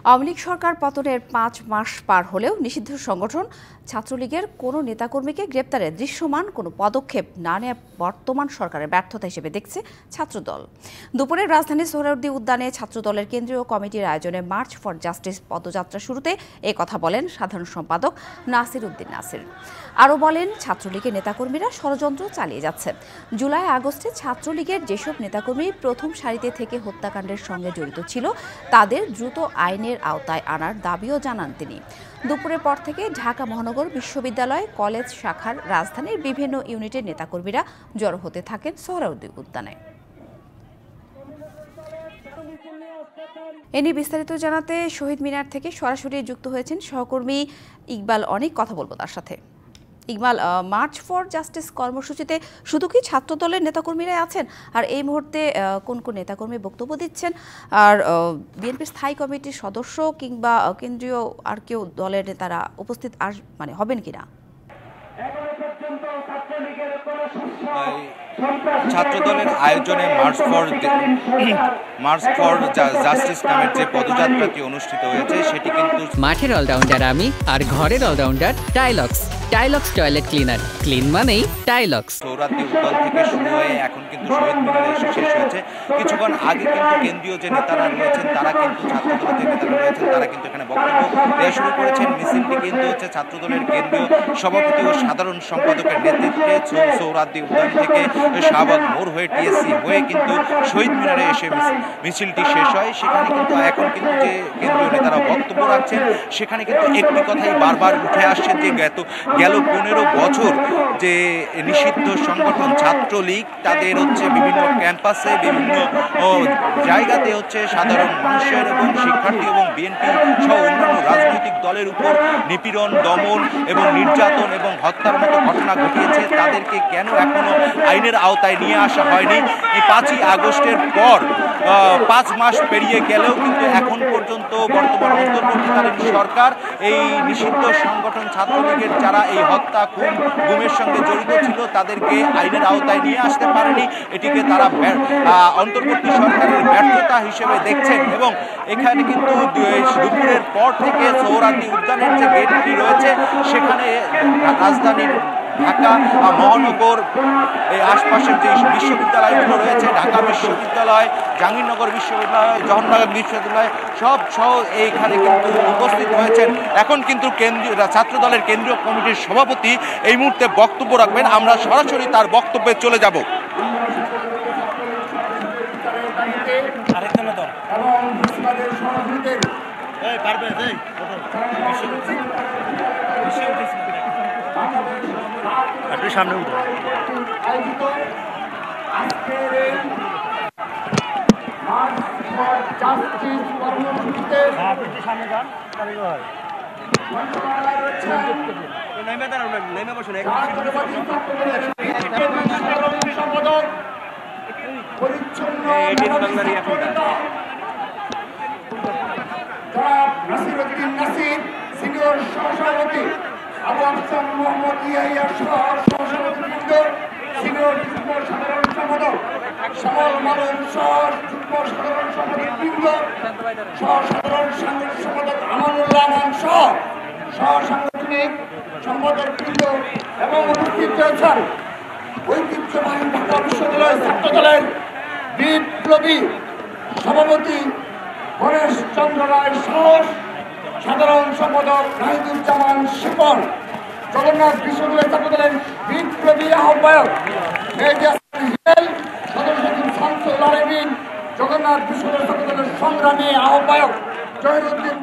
আওয়ামী লীগ সরকার পতনের ৫ মাস পার হলেও নিষিদ্ধ সংগঠন ছাত্রলীগের কোনো নেতাকর্মীকে গ্রেপ্তারে দৃশ্যমান কোনো পদক্ষেপ না নেওয়া বর্তমান সরকারের ব্যর্থতা হিসেবে দেখছে ছাত্রদল। দুপুরে রাজধানীর সোহরাওয়ার্দী উদ্যানে ছাত্রদলের কেন্দ্রীয় কমিটির আয়োজনে মার্চ ফর জাস্টিস পদযাত্রা শুরুতে কথা বলেন সাধারণ সম্পাদক নাসির উদ্দিন নাসির। আরও বলেন, ছাত্রলীগের নেতাকর্মীরা ষড়যন্ত্র চালিয়ে যাচ্ছে। জুলাই আগস্টে ছাত্রলীগের যেসব নেতাকর্মী প্রথম সারিতে থেকে হত্যাকাণ্ডের সঙ্গে জড়িত ছিল তাদের দ্রুত আইনের আওতায় আনার দাবিও জানান তিনি। দুপুরের পর থেকে ঢাকা মহানগর বিশ্ববিদ্যালয় কলেজ শাখার রাজধানীর বিভিন্ন ইউনিটের নেতাকর্মীরা জড়ো হতে থাকেন সোহরাওয়ার্দী উদ্যানে। এ নিয়ে বিস্তারিত জানাতে শহীদ মিনার থেকে সরাসরি যুক্ত হয়েছেন সহকর্মী ইকবাল। অনেক কথা বলবো তার সাথে। ইকবাল, মার্চ ফর জাস্টিস কর্মসূচিতে শুধু কি ছাত্রদলের নেতাকর্মীরাই আছেন, আর এই মুহূর্তে কোন কোন নেতাকর্মী বক্তব্য দিচ্ছেন, আর বিএনপির স্থায়ী কমিটির সদস্য কিংবা কেন্দ্রীয় আর কেউ দলের নেতারা উপস্থিত হবেন কিনা? ছাত্রদলের আয়োজনে মার্চ ফর জাস্টিস নামের যে পদযাত্রাটি অনুষ্ঠিত হয়েছে সেটি কিন্তু মাঠের অলরাউন্ডার আমি আর ঘরের allrounder Tylox toilet cleaner, clean মানেই টাইলক্স। সোহরাওয়ার্দী উদ্যান থেকে শুরু হয়ে এখন কিন্তু শহীদ মিনারে এসে শেষ হয়েছে। কিছুক্ষণ আগে কিন্তু কেন্দ্রীয় যে নেতারা রয়েছেন তারা কিন্তু ছাত্রদলের যে নেতারা রয়েছেন তারা কিন্তু এখানে বক্তব্য দেওয়া শুরু করেছেন। মিছিলটি কিন্তু হচ্ছে ছাত্রদলের কেন্দ্রীয় সভাপতি ও সাধারণ সম্পাদকের নেতৃত্বে সোহরাওয়ার্দী উদ্যান থেকে শাহবাগ মোড় হয়ে টিএসসি হয়ে কিন্তু শহীদ মিনারে এসে মিছিলটি শেষ হয়। সেখানে কিন্তু এখন কিন্তু যে কেন্দ্রীয় নেতারা বক্তব্য রাখছেন সেখানে কিন্তু একটি কথাই বারবার উঠে আসছে যে গেল 15 বছর যে নিষিদ্ধ সংগঠন ছাত্রলীগ তাদের হচ্ছে বিভিন্ন ক্যাম্পাসে বিভিন্ন জায়গাতে হচ্ছে সাধারণ মানুষের এবং শিক্ষার্থী এবং বিএনপি সহ অন্যান্য রাজনৈতিক দলের উপর নিপীড়ন, দমন এবং নির্যাতন এবং হত্যার মতো ঘটনা ঘটিয়েছে। তাদেরকে কেন এখনো আইনের আওতায় নিয়ে আসা হয়নি? এই 5ই আগস্টের পর 5 মাস পেরিয়ে গেলেও কিন্তু এখন পর্যন্ত বর্তমান অন্তর্বর্তীকালীন সরকার এই নিষিদ্ধ সংগঠন ছাত্রলীগের যারা এই হত্যা, খুন, গুমের সঙ্গে জড়িত ছিল তাদেরকে আইনের আওতায় নিয়ে আসতে পারেনি। এটিকে তারা অন্তর্বর্তী সরকারের ব্যর্থতা হিসেবে দেখছেন। এবং এখানে কিন্তু দুপুরের পর থেকে সোহরাওয়ার্দী উদ্যানের যে গেটটি রয়েছে সেখানে রাজধানীর ঢাকা মহানগর এই আশপাশের যে বিশ্ববিদ্যালয়গুলো রয়েছে, ঢাকা বিশ্ববিদ্যালয়, জাহাঙ্গীরনগর বিশ্ববিদ্যালয়, জওহরলাল বিশ্ববিদ্যালয় সব সহ এইখানে কিন্তু উপস্থিত হয়েছেন। এখন কিন্তু ছাত্রদলের কেন্দ্রীয় কমিটির সভাপতি এই মুহূর্তে বক্তব্য রাখবেন। আমরা সরাসরি তার বক্তব্যে চলে যাব। আপনি সামনে উঠুন। সিনিয়র সহসভাপতি আবু আহসান মোহাম্মদ ইয়াহিয়া সহ সহসভাপতিবৃন্দ, সিনিয়র যুগ্ম সাধারণ সম্পাদক সমল মামুন সহ যুগ্ম সাধারণ সম্পাদকবৃন্দ, সহ সাধারণ সম্পাদক আমানুল্লাহ আমান সহ সাংগঠনিক সম্পাদকবৃন্দ এবং উপস্থিত রয়েছেন ঐতিহ্যবাহী ঢাকা বিশ্ববিদ্যালয় ছাত্রদলের বিপ্লবী সভাপতি গণেশ চন্দ্র রায় সহ সাধারণ সম্পাদক নাহিদুজ্জামান শিপন, জগন্নাথ বিশ্ববিদ্যালয় ছাত্রদলের বিপ্লবী আহ্বায়ক শামসুল আলমিন, জগন্নাথ বিশ্ববিদ্যালয় ছাত্রদলের সংগ্রামী আহ্বায়ক জহিরুদ্দিন।